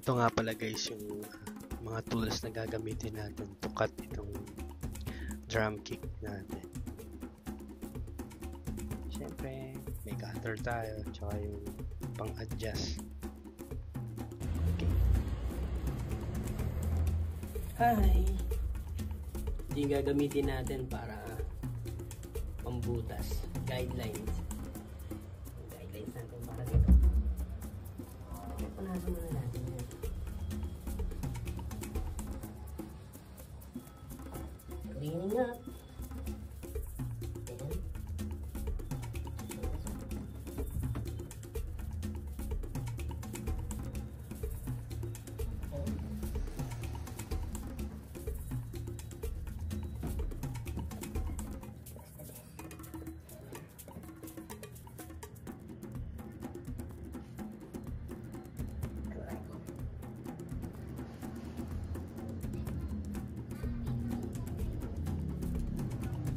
Ito nga pala guys yung mga tools na gagamitin natin to cut itong drum kick natin. Siyempre may cutter tayo tsaka yung pang adjust. Okay. Hi! Ito yung gagamitin natin para pambutas. Guidelines natin para dito. Punasan muna natin yan. Cleaning up.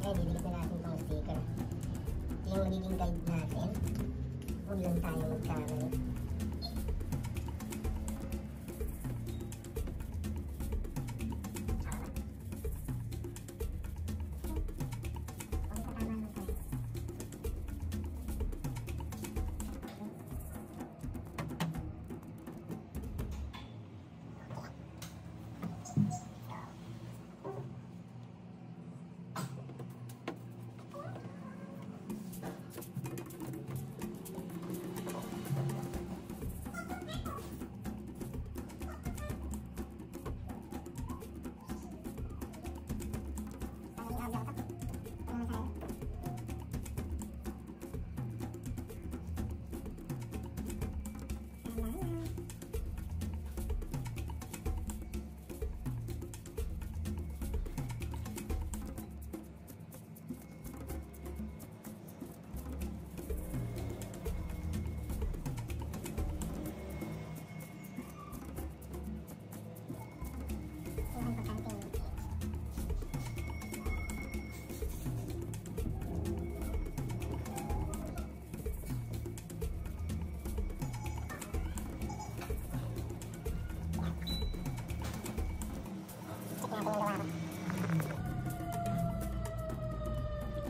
Ayan. Didikit na natin itong sticker. Ito yung magiging guide natin. Huwag lang tayo magkamali.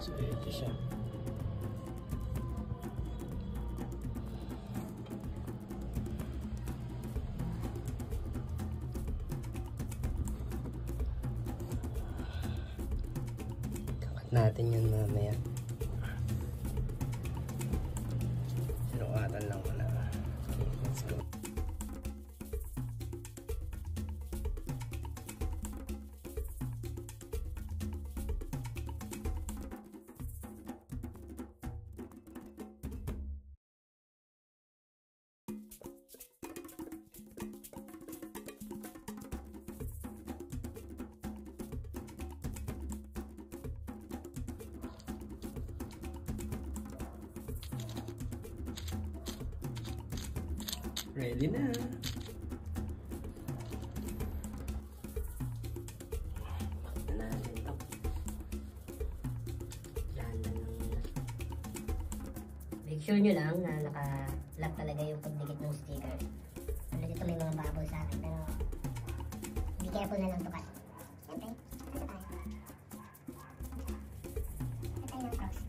So ito siya. Kakat natin yun mamaya. Sinukatan lang wala. Okay, let's go. Ready na. Bakit na natin ito. Landa ng... Make sure nyo lang na naka-lock talaga yung pagdikit ng sticker. Tulad ito may mga bubble sa akin pero be careful na lang to cut. Siyempre, ito tayo. Ito tayo ng cross.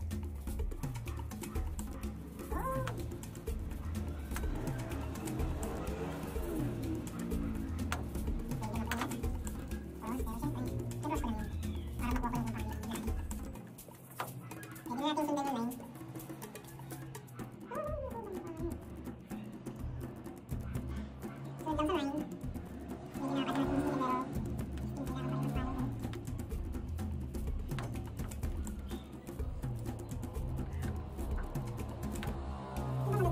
Oh! Natin sundan na line. Sundan sa line. Hindi nakakad natin sila pero hindi nakakad ng line. Hindi ba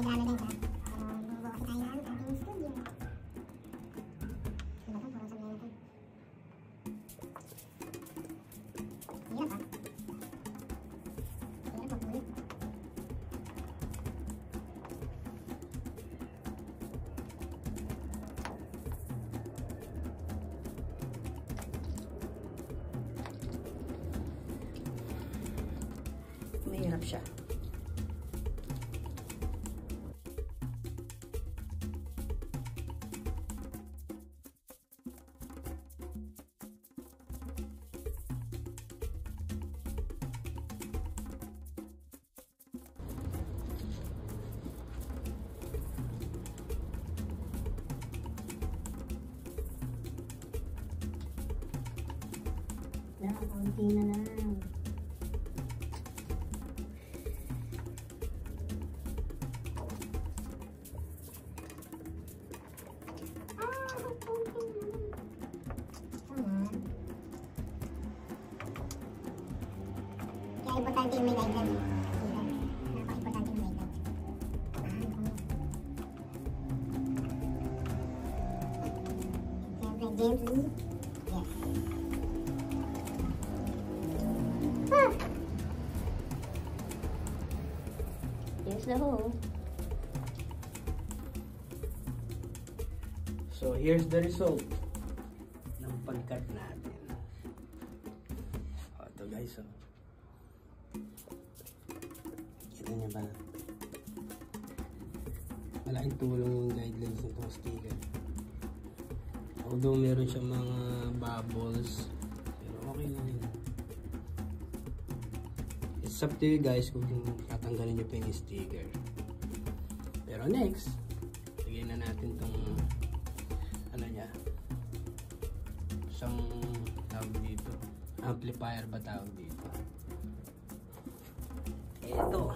madali gumamit ng packet? Diagrama din siya. Bubukasin tayo ng ating studio. Ano ba ito? siya. Kaunti na lang. Kaya importante yung may light. Napaka-importante yung light. Siyempre, gently. Yes. Here's the hole. So, here's the result ng pagkat natin. O, ito guys, oh. Kita niya ba? Malaking tulong yung guidelines nitong sticker. Although meron siyang mga bubbles, pero okay lang yun. It's up to you guys kung tatanggalin nyo pa yung sticker. Pero next, lagyan na natin tong ano niya, isang tawag dito, amplifier ba tawag dito. Eto,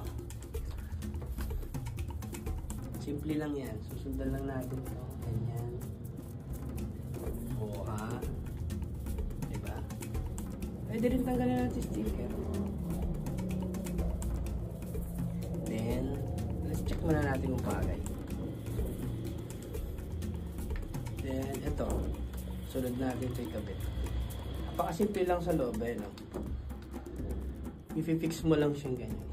simple lang yan, susundan lang natin ito, ganyan. O ha, diba? Pwede rin tanggalin natin sticker. Then, let's check muna natin kung bagay. Then, ito. Sunod natin ito ikabit. Napakasimple lang sa loob eh, no? I-fix mo lang siyang ganyan.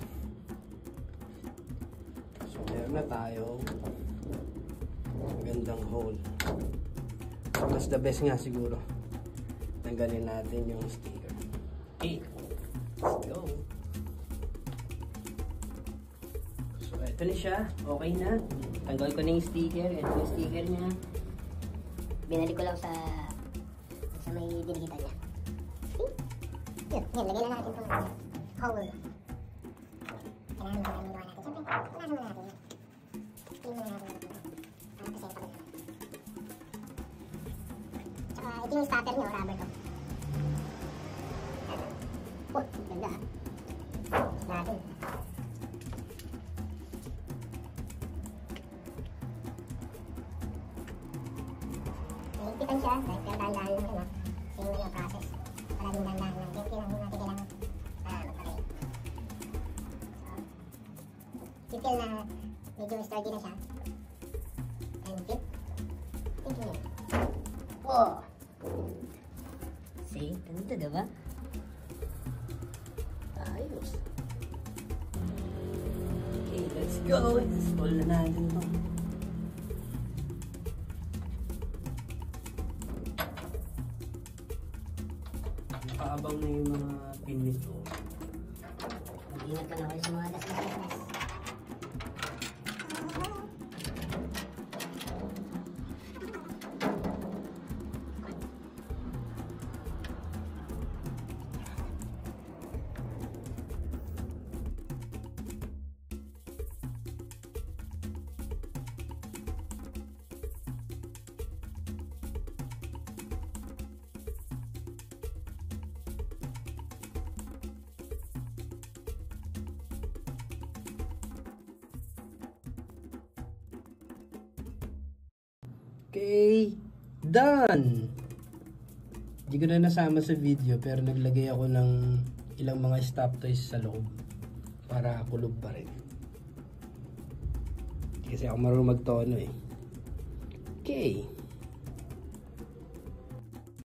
So, meron na tayo magandang hole. So, mas the best nga siguro. Tanggalin natin yung sticker. Okay. Let's go. So, ito na siya. Okay na. Tanggal ko na yung sticker. Ito yung sticker niya. Binalik ko lang sa may dinigitan niya. Yun, lagyan na natin itong hole. Kailangan mo namin gawa natin. Siyempre, kailangan mo natin. Clean mo natin ito. Para presentable naman. Tsaka, ito yung starter niyo, rubber to. Oh, ganda ha. Natin. Naipitan siya, dahil dahan-dahan lang yun ha. Same na yung process. Palaging dahan-dahan lang. Kaya lang natin kailangan magpalay. So, feel na medyo sturdy na siya. And fit. Thank you. Wow! See? Ganito diba? Ayos. Okay, let's go. Install na natin ito. Nakaabang na yung mga pin nito. Mag-ingat lang ako sa mga gas. Okay, done! Hindi ko na nasama sa video pero naglagay ako ng ilang mga stop toys sa loob para kulob pa rin. Kasi ako marunong magtono eh. Okay.